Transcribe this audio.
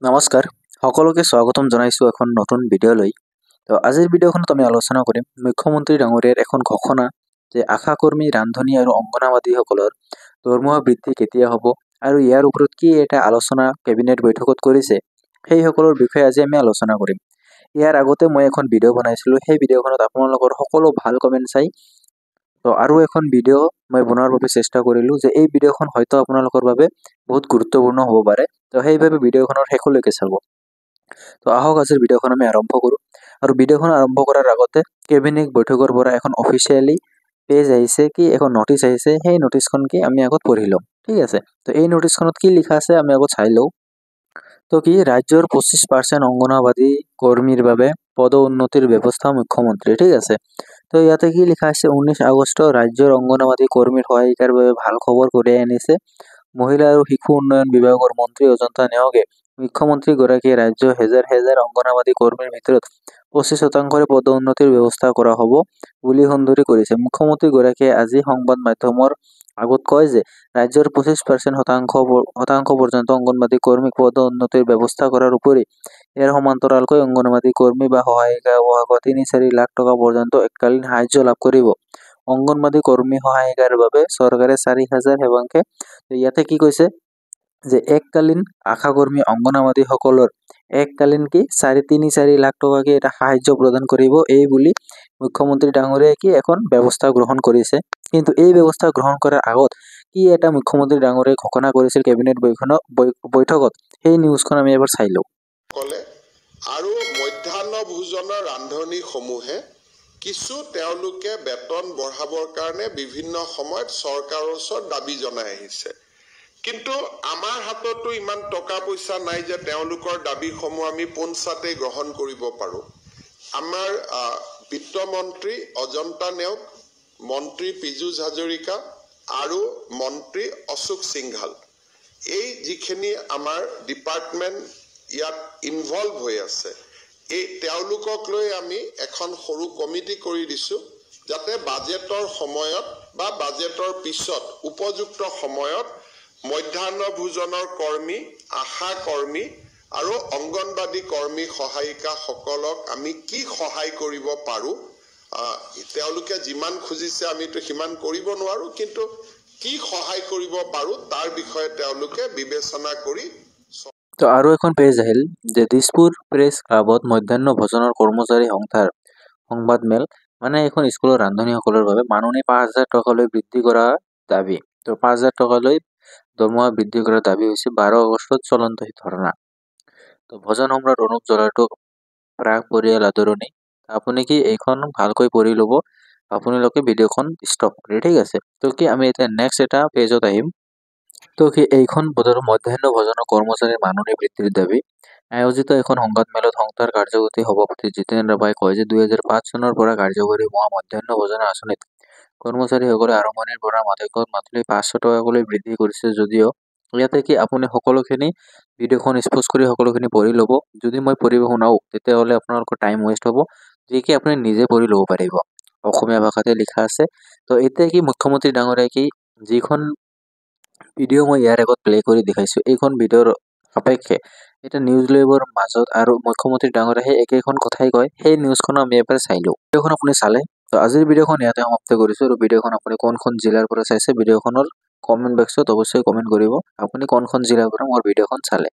নমস্কাৰ সকলোকে স্বাগতম জনাইছোঁ এখন নতুন ভিডিঅ'লৈ। তো আজিৰ ভিডিঅ'খনত আমি আলোচনা কৰিম মুখ্যমন্ত্ৰী ডাঙৰীয়াৰ এখন ঘোষণা যে আশা কৰ্মী, ৰান্ধনী আৰু অংগনাবাদীসকলৰ দৰমহা বৃদ্ধি কেতিয়া হ'ব আৰু ইয়াৰ ওপৰত কি এটা আলোচনা কেবিনেট বৈঠকত কৰিছে সেইসকলৰ বিষয়ে আজি আমি আলোচনা কৰিম। ইয়াৰ আগতে মই এখন ভিডিঅ' বনাইছিলোঁ, সেই ভিডিঅ'খনত আপোনালোকৰ সকলো ভাল কমেণ্ট চাই তো আৰু এখন ভিডিঅ' মই বনোৱাৰ বাবে চেষ্টা কৰিলোঁ যে এই ভিডিঅ'খন হয়তো আপোনালোকৰ বাবে বহুত গুৰুত্বপূৰ্ণ হ'ব পাৰে। তো সেইবাবে ভিডিঅ'খনৰ শেষলৈকে চাব। তো আহক আজিৰ ভিডিঅ'খন আমি আৰম্ভ কৰোঁ। আৰু ভিডিঅ'খন আৰম্ভ কৰাৰ আগতে কেবিনেট বৈঠকৰ পৰা এখন অফিচিয়েলি পেজ আহিছে, কি এখন নটিচ আহিছে, সেই নটিচখন কি আমি আগত পঢ়ি লওঁ। ঠিক আছে, তো এই নটিচখনত কি লিখা আছে আমি আগত চাই লওঁ। তো কি ৰাজ্যৰ 25% অংগনাবাদী কৰ্মীৰ বাবে পদ উন্নতিৰ ব্যৱস্থা মুখ্যমন্ত্ৰী। ঠিক আছে, তো ইয়াতে কি লিখা আছে, 19 আগষ্ট ৰাজ্যৰ অংগনাবাদী কৰ্মীৰ সহায়িকাৰ বাবে ভাল খবৰ কঢ়িয়াই আনিছে মহিলা আৰু শিশু উন্নয়ন বিভাগৰ মন্ত্ৰী অজন্তা নেওগে। মুখ্যমন্ত্ৰীগৰাকীয়ে ৰাজ্যৰ হেজাৰ হেজাৰ অংগনাবাদী কৰ্মীৰ ভিতৰত 25% পদোন্নতিৰ ব্যৱস্থা কৰা হ'ব বুলি সুন্দৰী কৰিছে। মুখ্যমন্ত্ৰীগৰাকীয়ে আজি সংবাদ মাধ্যমৰ আগত কয় যে ৰাজ্যৰ 25% পৰ্যন্ত অংগনবাদী কৰ্মীক পদোন্নতিৰ ব্যৱস্থা কৰাৰ উপৰি ইয়াৰ সমান্তৰালকৈ অংগনবাদী কৰ্মী বা সহায়িকা বহাগত 3-4 লাখ টকা পৰ্যন্ত এককালীন সাহায্য লাভ কৰিব। অংগনবাদী কৰ্মী সহায়িকাৰ বাবে চৰকাৰে 4,000 সেৱাংকে ইয়াতে কি কৈছে যে এককালীন আশাকৰ্মী অংগনাবাদীসকলৰ এককালীন কি 3.4 লাখ টকাকে এটা সাহায্য প্ৰদান কৰিব এই বুলি মুখ্যমন্ত্ৰী ডাঙৰীয়াই কি এখন ব্যৱস্থা গ্ৰহণ কৰিছে। কিন্তু এই ব্যৱস্থা গ্ৰহণ কৰাৰ আগত কি এটা মুখ্যমন্ত্ৰী ডাঙৰীয়াই ঘোষণা কৰিছিল কেবিনেট বৈঠকত, সেই নিউজখন আমি এবাৰ চাই লওঁ। আৰু মধ্যাহ্ন ভোজনৰ ৰান্ধনীসমূহে কিছু তেওঁলোকে বেতন বঢ়াবৰ কাৰণে বিভিন্ন সময়ত চৰকাৰৰ ওচৰত দাবী জনাই আহিছে, কিন্তু আমাৰ হাততো ইমান টকা পইচা নাই যে তেওঁলোকৰ দাবীসমূহ আমি পোনছাতে গ্ৰহণ কৰিব পাৰোঁ। আমাৰ বিত্তমন্ত্ৰী অজন্তা নেওগ, মন্ত্ৰী পীযুষ হাজৰিকা আৰু মন্ত্ৰী অশোক সিংঘাল, এই যিখিনি আমাৰ ডিপাৰ্টমেণ্ট ইয়াত ইনভলভ হৈ আছে, এই তেওঁলোকক লৈ আমি এখন সৰু কমিটি কৰি দিছোঁ যাতে বাজেটৰ সময়ত বা বাজেটৰ পিছত উপযুক্ত সময়ত মধ্যাহ্ন ভোজনৰ কৰ্মী, আশা কৰ্মী আৰু অংগনবাদী কৰ্মী সহায়িকাসকলক আমি কি সহায় কৰিব পাৰোঁ, তেওঁলোকে যিমান খুজিছে আমিতো সিমান কৰিব নোৱাৰোঁ, কিন্তু কি সহায় কৰিব পাৰোঁ তাৰ বিষয়ে তেওঁলোকে বিবেচনা কৰি। তো আৰু এখন পেজ আহিল যে দিছপুৰ প্ৰেছ ক্লাবত মধ্যাহ্ন ভোজনৰ কৰ্মচাৰী সংস্থাৰ সংবাদ মেল, মানে এখন স্কুলৰ ৰান্ধনীসকলৰ বাবে মাননি 5,000 টকালৈ বৃদ্ধি কৰা দাবী। তো 5,000 টকালৈ দৰমহা বৃদ্ধি কৰাৰ দাবী হৈছে 12 আগষ্টত চলন্ত ধৰ্ণা। তো ভোজন সম্ৰাট অনুপ জলাৰটো প্ৰাক পৰিয়াল আদৰণি। আপুনি কি এইখন ভালকৈ পঢ়ি ল'ব, আপোনালোকে ভিডিঅ'খন ষ্টপ কৰি। ঠিক আছে, তো কি আমি এতিয়া নেক্সট এটা পেজত আহিম। তো কি এইখন মধ্যাহ্ন ভোজনৰ কৰ্মচাৰীৰ মাননি বৃদ্ধিৰ দাবী আয়োজিত এখন সংবাদমেলত সংস্থাৰ কাৰ্যসূচী সভাপতি জিতেন ৰাভাই কয় যে 2005 চনৰ পৰা কাৰ্যকৰী হোৱা মধ্যাহ্ন ভোজনৰ আঁচনিত কৰ্মচাৰীসকলে আৰম্ভণিৰ পৰা মাথলি 500 টকাকৈ বৃদ্ধি কৰিছে যদিও ইয়াতে কি আপুনি সকলোখিনি ভিডিঅ'খন স্পষ্ট কৰি সকলোখিনি পঢ়ি ল'ব। যদি মই পঢ়িব শুনাও তেতিয়াহ'লে আপোনালোকৰ টাইম ৱেষ্ট হ'ব, যি কি আপুনি নিজে পঢ়ি ল'ব পাৰিব, অসমীয়া ভাষাতে লিখা আছে। তো এতিয়া কি মুখ্যমন্ত্ৰী ডাঙৰীয়াই কি যিখন ভিডিঅ' মই ইয়াৰ আগত প্লে কৰি দেখাইছোঁ, এইখন ভিডিঅ'ৰ সাপেক্ষে এটা নিউজ লাইভৰ মাজত আৰু মুখ্যমন্ত্ৰী ডাঙৰীয়াই সেই একেখন কথাই কয়, সেই নিউজখন আমি এবাৰ চাই লওঁ। ভিডিঅ'খন আপুনি চালে, তো আজিৰ ভিডিঅ'খন ইয়াতে সমাপ্ত কৰিছোঁ। আৰু ভিডিঅ'খন আপুনি কোনখন জিলাৰ পৰা চাইছে ভিডিঅ'খনৰ কমেণ্ট বক্সত অৱশ্যই কমেণ্ট কৰিব, আপুনি কোনখন জিলাৰ পৰা মোৰ ভিডিঅ'খন চালে।